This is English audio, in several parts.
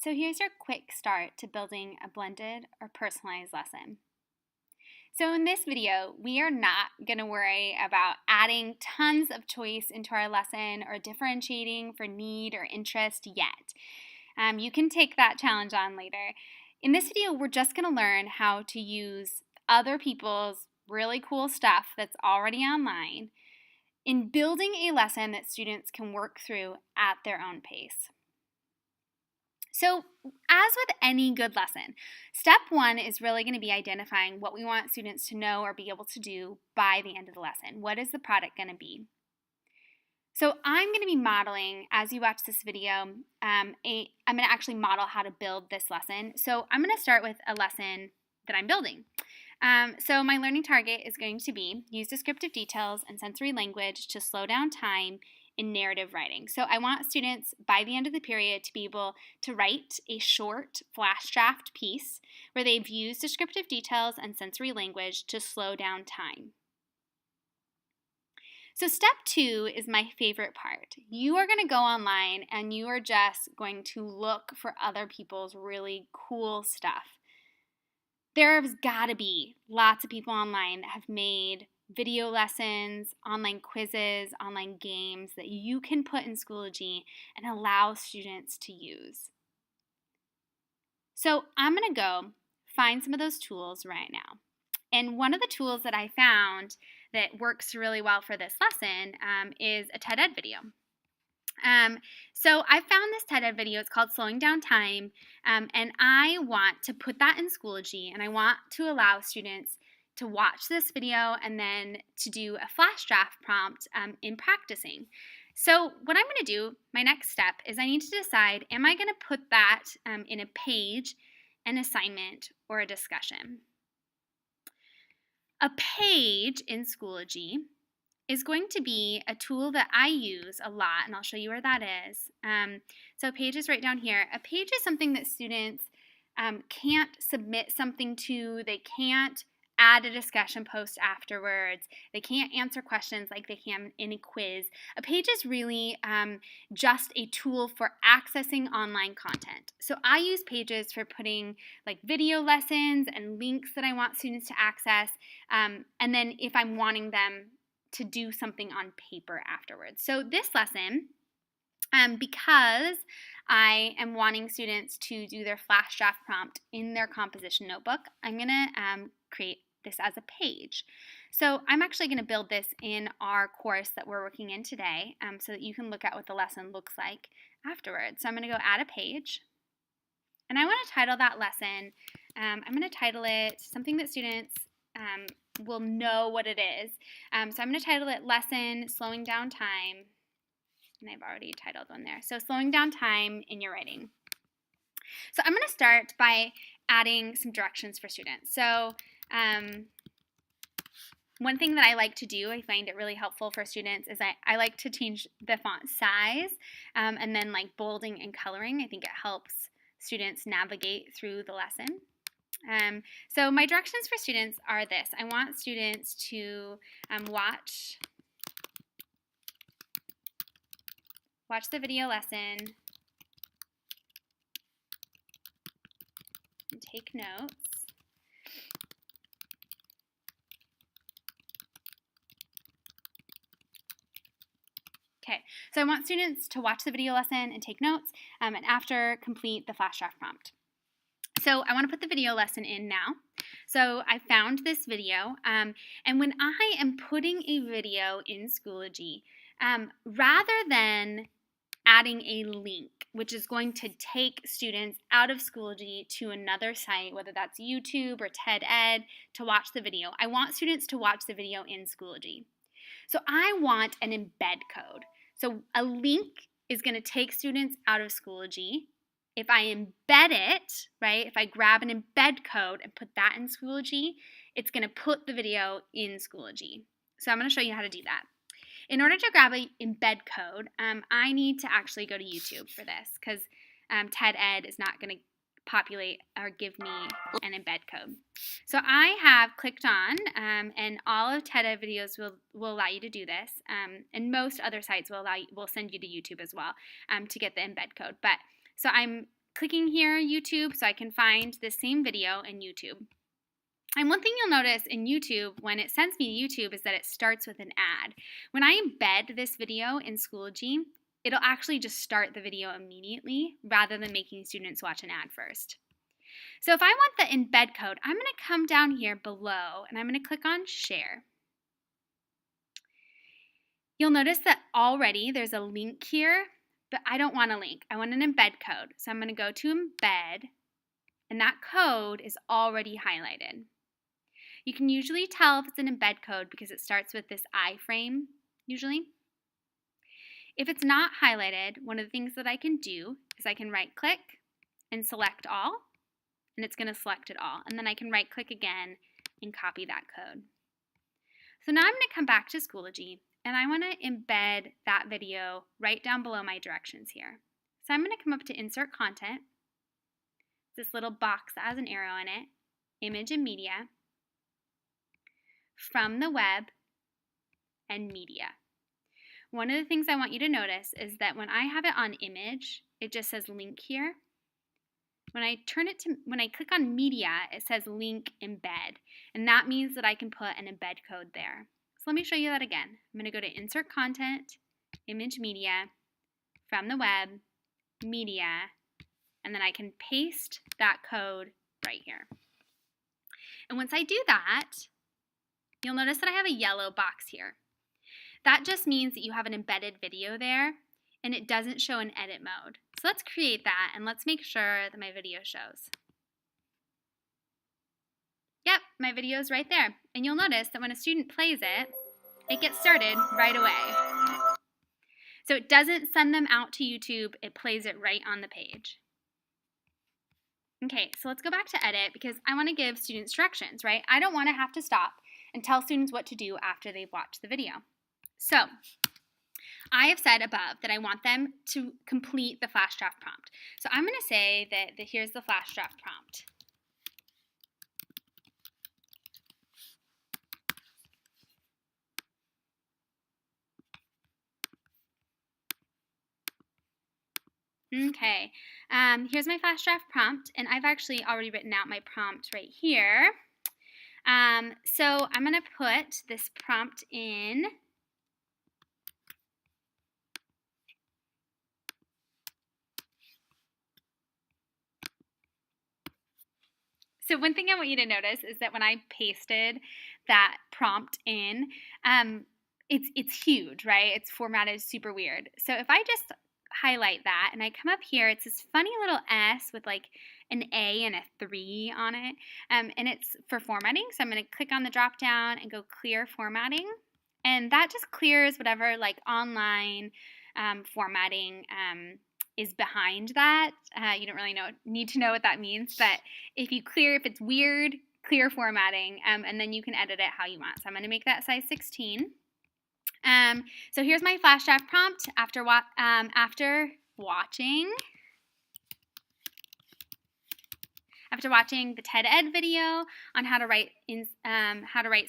So here's your quick start to building a blended or personalized lesson. So in this video, we are not going to worry about adding tons of choice into our lesson or differentiating for need or interest yet. You can take that challenge on later. In this video, we're just going to learn how to use other people's really cool stuff that's already online in building a lesson that students can work through at their own pace. So, as with any good lesson, step one is really going to be identifying what we want students to know or be able to do by the end of the lesson. What is the product going to be? So, I'm going to be modeling, as you watch this video, I'm going to actually model how to build this lesson. So, I'm going to start with a lesson that I'm building. So, my learning target is going to be use descriptive details and sensory language to slow down time in narrative writing. So I want students by the end of the period to be able to write a short flash draft piece where they've used descriptive details and sensory language to slow down time. So step two is my favorite part. You are going to go online and you are just going to look for other people's really cool stuff. There's got to be lots of people online that have made video lessons, online quizzes, online games that you can put in Schoology and allow students to use. So I'm going to go find some of those tools right now. And one of the tools that I found that works really well for this lesson is a TED Ed video. So I found this TED Ed video. It's called Slowing Down Time, and I want to put that in Schoology, and I want to allow students to watch this video and then to do a flash draft prompt in practicing. So what I'm going to do, my next step, is I need to decide, am I going to put that in a page, an assignment, or a discussion? A page in Schoology is going to be a tool that I use a lot, and I'll show you where that is. So a page is right down here. A page is something that students can't submit something to, they can't add a discussion post afterwards, they can't answer questions like they can in a quiz. A page is really just a tool for accessing online content. So I use pages for putting like video lessons and links that I want students to access, and then if I'm wanting them to do something on paper afterwards. So this lesson, because I am wanting students to do their flash draft prompt in their composition notebook, I'm going to create this as a page. So I'm actually going to build this in our course that we're working in today so that you can look at what the lesson looks like afterwards. So I'm going to go add a page, and I want to title that lesson. I'm going to title it something that students will know what it is. So I'm going to title it Lesson Slowing Down Time, and I've already titled one there. So slowing down time in your writing. So I'm going to start by adding some directions for students. So one thing that I like to do, I find it really helpful for students, is I like to change the font size and then like bolding and coloring. I think it helps students navigate through the lesson. So my directions for students are this. I want students to watch the video lesson and take notes. Okay, so I want students to watch the video lesson and take notes, and after complete the flash draft prompt. So I want to put the video lesson in now. So I found this video, and when I am putting a video in Schoology, rather than adding a link, which is going to take students out of Schoology to another site, whether that's YouTube or TED Ed, to watch the video, I want students to watch the video in Schoology. So I want an embed code. So a link is going to take students out of Schoology. If I embed it, right, if I grab an embed code and put that in Schoology, it's going to put the video in Schoology. So I'm going to show you how to do that. In order to grab an embed code, I need to actually go to YouTube for this because TED Ed is not going to populate or give me an embed code. So I have clicked on, and all of TED Ed videos will allow you to do this, and most other sites will send you to YouTube as well to get the embed code. But so I'm clicking here, YouTube, so I can find the same video in YouTube. And one thing you'll notice in YouTube when it sends me to YouTube is that it starts with an ad. When I embed this video in Schoology, it'll actually just start the video immediately rather than making students watch an ad first. So if I want the embed code, I'm going to come down here below and I'm going to click on Share. You'll notice that already there's a link here, but I don't want a link. I want an embed code. So I'm going to go to Embed, and that code is already highlighted. You can usually tell if it's an embed code because it starts with this iframe, usually. If it's not highlighted, one of the things that I can do is I can right-click and select all, and it's going to select it all. And then I can right-click again and copy that code. So now I'm going to come back to Schoology, and I want to embed that video right down below my directions here. So I'm going to come up to Insert Content, this little box that has an arrow in it, Image and Media, From the Web, and Media. One of the things I want you to notice is that when I have it on Image, it just says Link here. When I click on Media, it says Link Embed, and that means that I can put an embed code there. So let me show you that again. I'm going to go to Insert Content, Image Media, From the Web, Media, and then I can paste that code right here. And once I do that, you'll notice that I have a yellow box here. That just means that you have an embedded video there, and it doesn't show in edit mode. So let's create that, and let's make sure that my video shows. Yep, my video is right there. And you'll notice that when a student plays it, it gets started right away. So it doesn't send them out to YouTube, it plays it right on the page. Okay, so let's go back to edit because I want to give students directions, right? I don't want to have to stop and tell students what to do after they've watched the video. So I have said above that I want them to complete the flash draft prompt. So I'm going to say that here's the flash draft prompt. Okay, here's my flash draft prompt, and I've actually already written out my prompt right here. So I'm going to put this prompt in. So one thing I want you to notice is that when I pasted that prompt in, it's huge, right? It's formatted super weird. So if I just highlight that and I come up here, it's this funny little S with like an A and a 3 on it, and it's for formatting. So I'm going to click on the drop down and go clear formatting, and that just clears whatever like online formatting is behind that. You don't really need to know what that means, but if it's weird, clear formatting, and then you can edit it how you want. So I'm going to make that size 16. So here's my flash draft prompt after watching the TED Ed video on how to write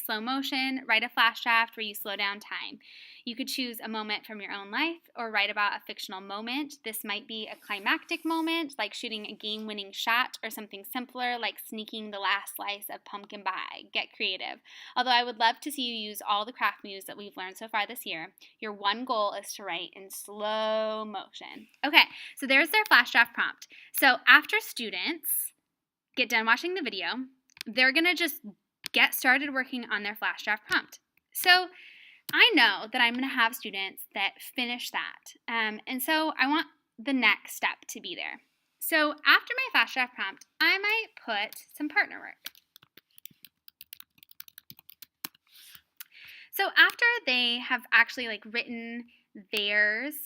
slow motion. Write a flash draft where you slow down time. You could choose a moment from your own life or write about a fictional moment. This might be a climactic moment, like shooting a game-winning shot, or something simpler, like sneaking the last slice of pumpkin pie. Get creative. Although I would love to see you use all the craft moves that we've learned so far this year, your one goal is to write in slow motion. Okay, so there's their flash draft prompt. So after students get done watching the video, they're going to just get started working on their flash draft prompt. So I know that I'm going to have students that finish that. And so I want the next step to be there. So after my flash draft prompt, I might put some partner work. So after they have actually written theirs,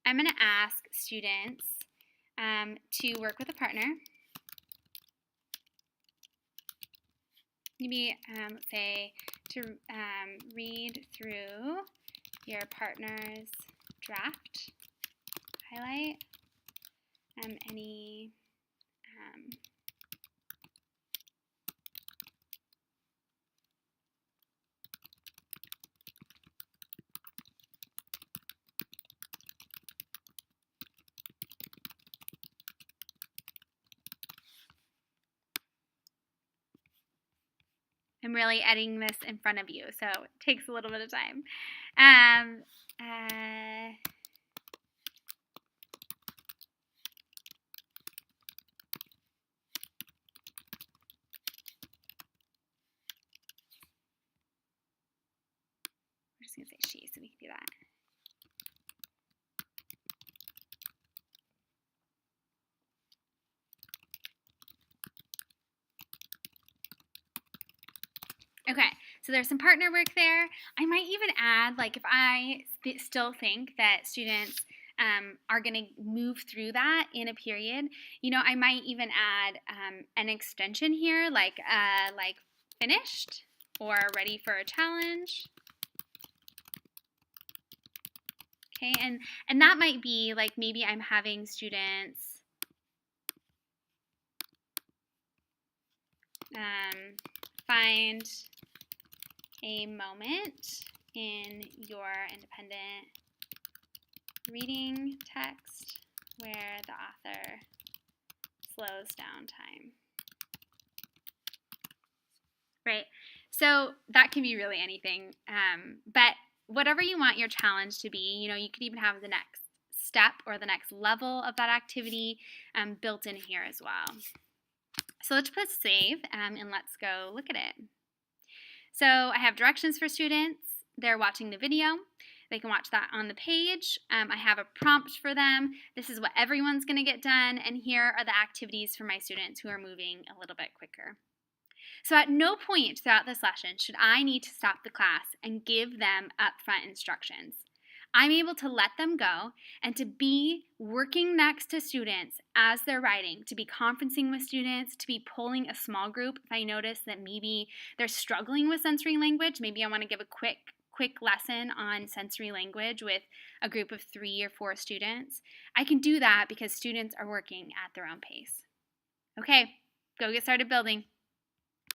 I'm going to ask students to work with a partner. Maybe, let's say, to read through your partner's draft, highlight any I'm really editing this in front of you, so it takes a little bit of time. Um, uh, we're just going to say she, so we can do that. Okay, so there's some partner work there. I might even add, like, if I still think that students are going to move through that in a period, I might even add an extension here, like finished or ready for a challenge. Okay, and that might be like maybe I'm having students find a moment in your independent reading text where the author slows down time. Right, so that can be really anything, but whatever you want your challenge to be, you could even have the next step or the next level of that activity built in here as well. So let's press save and let's go look at it. So I have directions for students. They're watching the video. They can watch that on the page. I have a prompt for them. This is what everyone's going to get done, and here are the activities for my students who are moving a little bit quicker. So at no point throughout this lesson should I need to stop the class and give them upfront instructions. I'm able to let them go and to be working next to students as they're writing, to be conferencing with students, to be polling a small group if I notice that maybe they're struggling with sensory language. Maybe I want to give a quick lesson on sensory language with a group of 3 or 4 students. I can do that because students are working at their own pace. Okay, go get started building.